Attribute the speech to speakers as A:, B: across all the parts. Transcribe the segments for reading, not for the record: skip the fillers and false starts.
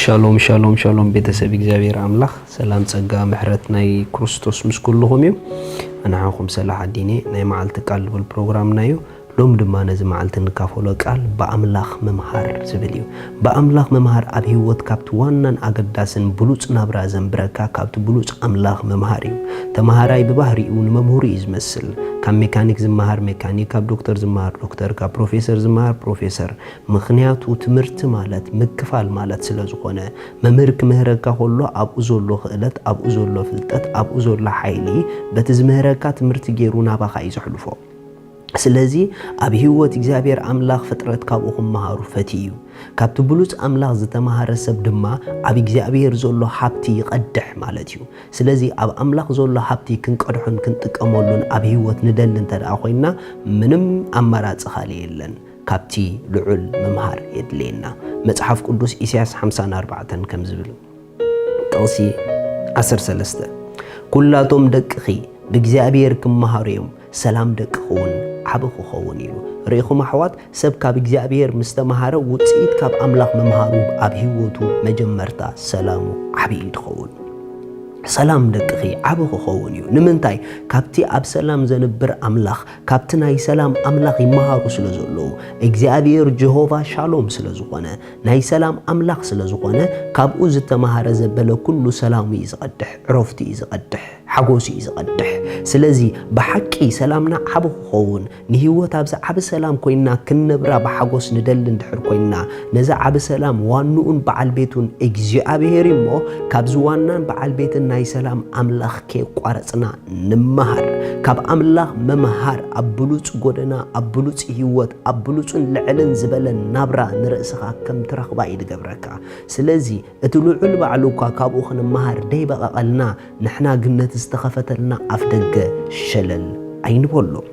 A: شالوم شالوم شالوم بيتسب إجابير عملاق سلام تسقى محرتنا كريستوس مسكولهم يو أنا عاكم سلاح الديني ناي معلتك على البروغرام نايو لوم دما نزم معلتن كافولك على بأملاخ ممهار سبليو بأملاخ ممهار أبي وات كابت وانن أقداسن بلوص نابرازن بركة كابت بلوص أملاخ ممهاريو تمهاراي ببهري ون ممهوري إزمسل كم ميكانيك زمهار ميكانيك كاب دكتور زمهار دكتور كاب بروفيسور زمهار بروفيسور مخنياتو تمرت مالت مكفال مالت سلازخونه ممرك مهركا كله ابو زولو خلت ابو زولو فلطت ابو زولو حيلي بتزمهركا تمرت غيرونا باخا يزحلفو سلازي ابي هوت اغزابير املاخ فطرت كابوكم مهارو فتيو كابت بلوص املاخ زتمهار سب دما ابي اغزابير زولو حبتي يقدح مالتيو سلازي اب املاخ زولو حبتي كنقدحن كنطقمولن ابي هوت ندلن تدا خوينا منم امراص خالي يلن كابتي لعل ممهار يدلينا مصحف قدوس إسياس 54 كم زبل قصي 13 كلاتهم دقخي بእግዚአብሔር كمهاريوم سلام دقخون عبخو خون يلو ريخو محوات سب كاب እግዚአብሔር مستمهاره وصيت كاب املاح ممهارو اب هيوتو مجمرتا سلامو عبي يدخون سلام دقخي عبخو خون يو نمنتاي كابتي اب سلام زنبر املاح كابتناي سلام املاح يمهارو سلازولو እግዚአብሔር جهوفا شالوم سلازخونه ناي سلام املاح سلازخونه كابو زتمهاره زبل كل سلام يزقدح عرفتي يزقدح حقوسي يزقدح سلازي بحقي سلامنا عبو خون نهيوت ابز عب سلام كوينا كنبرا بحقوس ندل ندحر كوينا نزا عب سلام وانون بعل بيتون እግዚአብሔር مو كابزوانان بعل بيتن ناي سلام املاخ كي قارصنا نمهر كاب املاخ ممهر ابلوص غدنا ابلوص هيوت ابلوصن لعلن زبلن نابرا نرسخا كم ترخبا يدغبركا سلازي اتلوعل بعلوكا كابو خنمهر دي بقالنا نحنا جنت استخفتلنا افدغ شلل عين بولو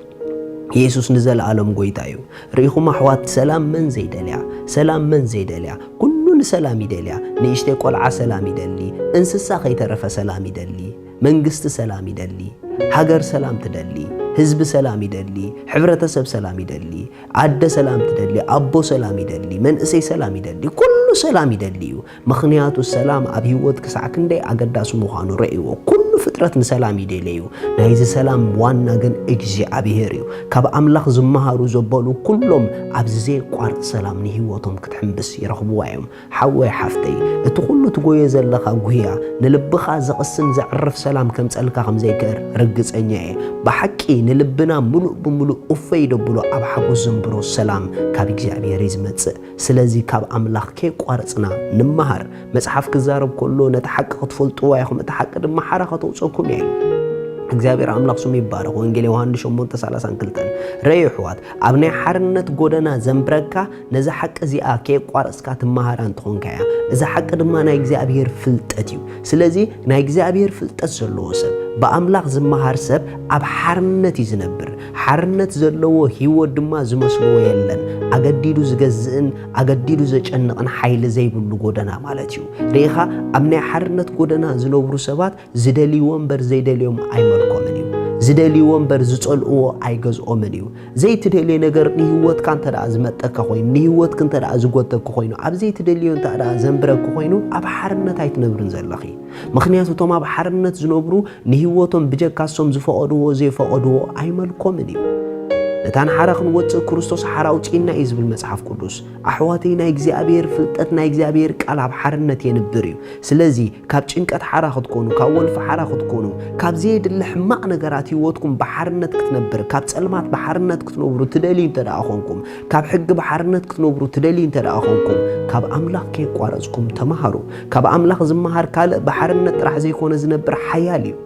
A: يسوع نزل عالم غويتايو ريخو محوات سلام من زيدليا سلام من زيدليا كلن سلام يدليا نيشتي قلع سلام يدلي انسسا خيترف سلام يدلي منغست سلام يدلي هاجر سلام تدلي حزب سلام يدلي حبرتسب سلام يدلي عد سلام تدلي ابو سلام يدلي منسي سلام يدلي كل سلام يدليو مخنياتو السلام ابي ود كسعكندي اقداسو مخانو رئيو كل فطرت سلام يدليو نايز سلام وانا جن እግዚአብሔርዩ ካብ አምላኽ ዝመሃሩ ዘበሉ ኩሎም ኣብዘይ ቋርጥ ሰላም ንህይወቶም ክትሕምብስ ይረኽብዋዮም ሓወይ ሓፍተይ እቲ ኩሉ ትጎየ ዘለኻ ጉያ ንልብኻ ዘቕስን ዘዕርፍ ሰላም ከም ጸልካ ከም ዘይከር ርግጸኛ እየ ብሓቂ ንልብና ሙሉእ ብሙሉእ ኡፈይ ደብሎ ኣብ ሓጎስ ዘንብሮ ሰላም ካብ እግዚአብሔር ይዝመጽእ ስለዚ ካብ አምላኽ ከይቋርጽና ንመሃር መጽሓፍ ክዛረብ ከሎ ነቲ ሓቂ ክትፈልጥዎ ይኹም እቲ ሓቂ ድማ ሓራ ከተውፀኩም እዩ እግዚአብሔር አምላክ ስሙ ይባረክ ወንጌል ዮሐንስ 8:32 ረይሕዋት ኣብናይ ሓርነት ጎደና ዘምብረካ ነዛ ሓቂ እዚኣ ከይቋርጽካ ትመሃራን ትኾንካያ እዛ ሓቂ ድማ ናይ እግዚአብሔር ፍልጠት እዩ ስለዚ ናይ እግዚአብሔር ፍልጠት ዘለዎ ሰብ በአምላክ ዝመሃር ሰብ ኣብ ሓርነት ይዝነብር ሓርነት ዘለዎ ህይወት ድማ ዝመስልዎ የለን አገዲዱ ዝገዝእን አገዲዱ ዘጨንቅን ኃይል ዘይብሉ ጎደና ማለት እዩ ሪኻ ኣብናይ ሓርነት ጎደና ዝነብሩ ሰባት ዝደልዩ ወንበር ዘይደልዮም አይመልኮምን እዩ ዝደልዩ ወንበር ዝጸልእዎ አይገዝኦምን እዩ ዘይትደልየ ነገር ንህይወት ካንተ ዳ ዝመጠካ ኮይኑ ንህይወት ካንተ ዳ ዝጎተክ ኮይኑ ኣብ ዘይትደልዮ እንተ ዳ ዘንብረክ ኮይኑ ኣብ ሓርነት አይትነብርን ዘለኺ ምክንያቱ ቶም ኣብ ሓርነት ዝነብሩ ንህይወቶም ብጀካሶም ዝፈቀድዎ ዘይፈቀድዎ አይመልኮምን እዩ ነታን ሓራኽን ወጽእ ክርስቶስ ሓራውጪና ይዝብል መጽሐፍ ቅዱስ ኣሕዋተይ ናይ እግዚአብሔር ፍልጠት ናይ እግዚአብሔር ቃል ኣብ ሓርነት የንብር እዩ ስለዚ ካብ ጭንቀት ሓራኽት ኮኑ ካብ ወልፍ ሓራኽት ኮኑ ካብ ዘይድለ ሕማቕ ነገራት ህይወትኩም በሓርነት ክትነብር ካብ ጸልማት በሓርነት ክትነብሩ ትደልዩ እንተደኣ ኾንኩም ካብ ሕጊ በሓርነት ክትነብሩ ትደልዩ እንተደኣ ኾንኩም ካብ አምላኽ ከይቋረጽኩም ተማሃሩ ካብ አምላኽ ዝመሃር ካልእ በሓርነት ጥራሕ ዘይኮነ ዝነብር ሓያል እዩ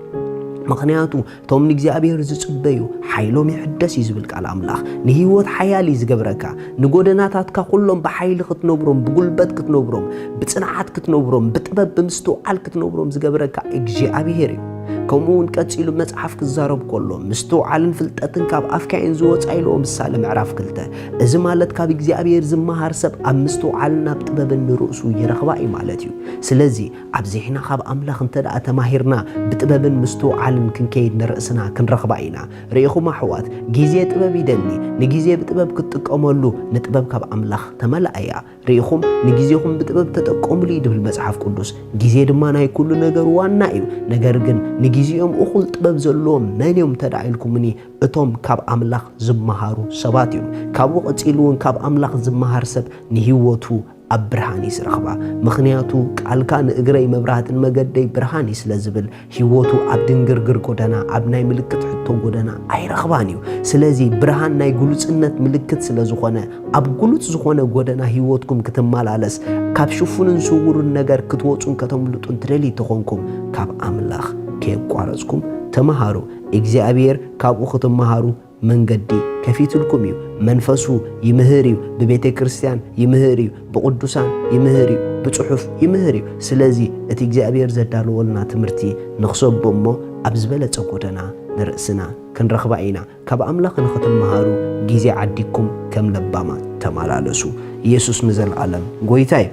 A: ምክንያቱ ቶም ንእግዚአብሔር ዝጽበዩ ኃይሎም ይሕደስ ይዝብል ቃል አምላኽ ንህይወት ሓያል ይዝገብረካ ንጎደናታትካ ኩሎም በኃይል ክትነብሮም ብጉልበት ክትነብሮም ብጽንዓት ክትነብሮም ብጥበብ ብምስትውዓል ክትነብሮም ዝገብረካ እግዚአብሔር እዩ كمون قصيلو مصحف كزارب كله مستوعلن فلطتن كاب افكاين زوصايلو ምሳሌ ምዕራፍ 2 እዚ ማለት ካብ እግዚአብሔር ዝመሃር ሰብ ኣብ ምስተውዓልና ብጥበብን ርእሱ ይረኽባ እዩ ማለት እዩ ስለዚ ኣብዚሕና ካብ ኣምላኽ እንተዳ ተማሂርና ብጥበብን ምስተውዓልን ክንከይድ ንርእስና ክንረኽባ ኢና ርኢኹም ኣሕዋት ግዜ ጥበብ ይደሊ ንግዜ ብጥበብ ክትጥቀመሉ ንጥበብ ካብ ኣምላኽ ተመላእያ ርኢኹም ንግዜኹም ብጥበብ ተጠቀሙሉ ይብል መጽሓፍ ቅዱስ ግዜ ድማ ናይ ኩሉ ነገር ዋና እዩ ነገር ግን ንግዜኦም እኹል ጥበብ ዘለዎም መንዮም ተዳኢልኩምኒ እቶም ካብ ኣምላኽ ዝመሃሩ ሰባት እዮም ካብኡ ቀፂሉውን ካብ ኣምላኽ ዝመሃር ሰብ ንህይወቱ ኣብ ብርሃን ይስረኽባ ምኽንያቱ ቃልካ ንእግረይ መብራህትን መገደይ ብርሃን ስለ ዝብል ህይወቱ ኣብ ድንግርግር ጎደና ኣብ ናይ ምልክት ሕቶ ጎደና ኣይረኽባን እዩ ስለዚ ብርሃን ናይ ግሉጽነት ምልክት ስለ ዝኾነ ኣብ ግሉጽ ዝኾነ ጎደና ህይወትኩም ክትመላለስ ካብ ሽፉንን ስውሩን ነገር ክትወጹን ከተምልጡን ትደሊ ተኾንኩም ካብ ኣምላኽ ከይቋረጽኩም ተመሃሩ እግዚአብሔር ካብኡ ክትመሃሩ መንገዲ ከፊትልኩም እዩ መንፈሱ ይምህር እዩ በቤተ ክርስቲያን ይምህር እዩ በቅዱሳን ይምህር እዩ በጽሑፍ ይምህር እዩ ስለዚ እቲ እግዚአብሔር ዘዳልወልና ትምህርቲ ንኽሰብሞ ኣብ ዝበለጸ ጎደና ንርእስና ክንረኽባ ኢና ካብ ኣምላኽ ንኽትመሃሩ ግዜ ዓዲኩም ከም ለባማ ተመላለሱ ኢየሱስ ንዘለዓለም ጎይታይ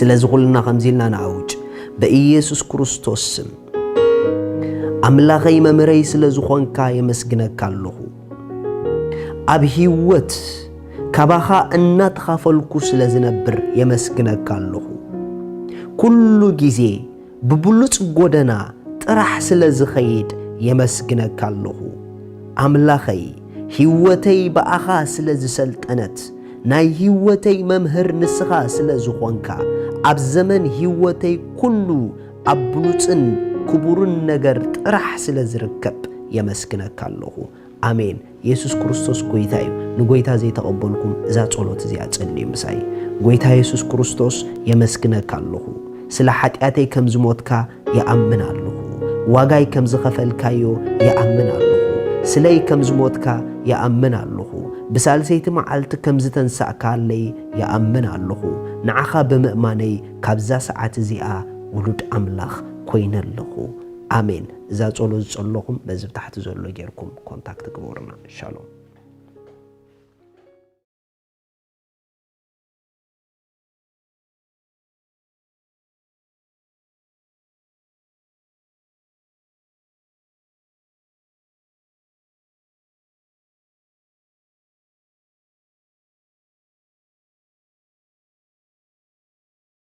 A: ስለዚ ኩልና ከምዚልና ንኣውጅ በኢየሱስ ክርስቶስ ስም ኣምላኸይ መምረይ ስለ ዝኾንካ የመስግነካ ኣለኹ ኣብ ህይወት ካባኻ እናተኻፈልኩ ስለ ዝነብር የመስግነካ ኣለኹ ኩሉ ግዜ ብብሉጽ ጎደና ጥራሕ ስለ ዝኸይድ የመስግነካ ኣለኹ ኣምላኸይ ህይወተይ በኣኻ ስለ ዝሰልጠነት ናይ ህይወተይ መምህር ንስኻ ስለ ዝኾንካ ኣብ ዘመን ህይወተይ ኩሉ ኣብ ብሉጽን ክቡርን ነገር ጥራሕ ስለ ዝርከብ የመስግነካ ኣለኹ አሜን ኢየሱስ ክርስቶስ ጎይታ እዩ ንጎይታ ዘይተቀበልኩም እዛ ጸሎት እዚኣ ጸልዩ ምሳይ ጎይታ ኢየሱስ ክርስቶስ የመስግነካ ኣለኹ ስለ ኃጢአተይ ከም ዝሞትካ የአምን ኣለኹ ዋጋይ ከም ዝኸፈልካዮ የአምን ኣለኹ ስለይ ከም ዝሞትካ የአምን ኣለኹ ብሳልሰይቲ መዓልቲ ከም ዝተንሳእካለይ የአምን ኣለኹ ንዓኻ ብምእማነይ ካብዛ ሰዓት እዚኣ ውሉድ ኣምላኽ ኮይነለኹ አሜን እዛ ጸሎት ጸሎኹም በዚ ታሕቲ ዘሎ ጌርኩም ኮንታክት ግበሩና ሻሎም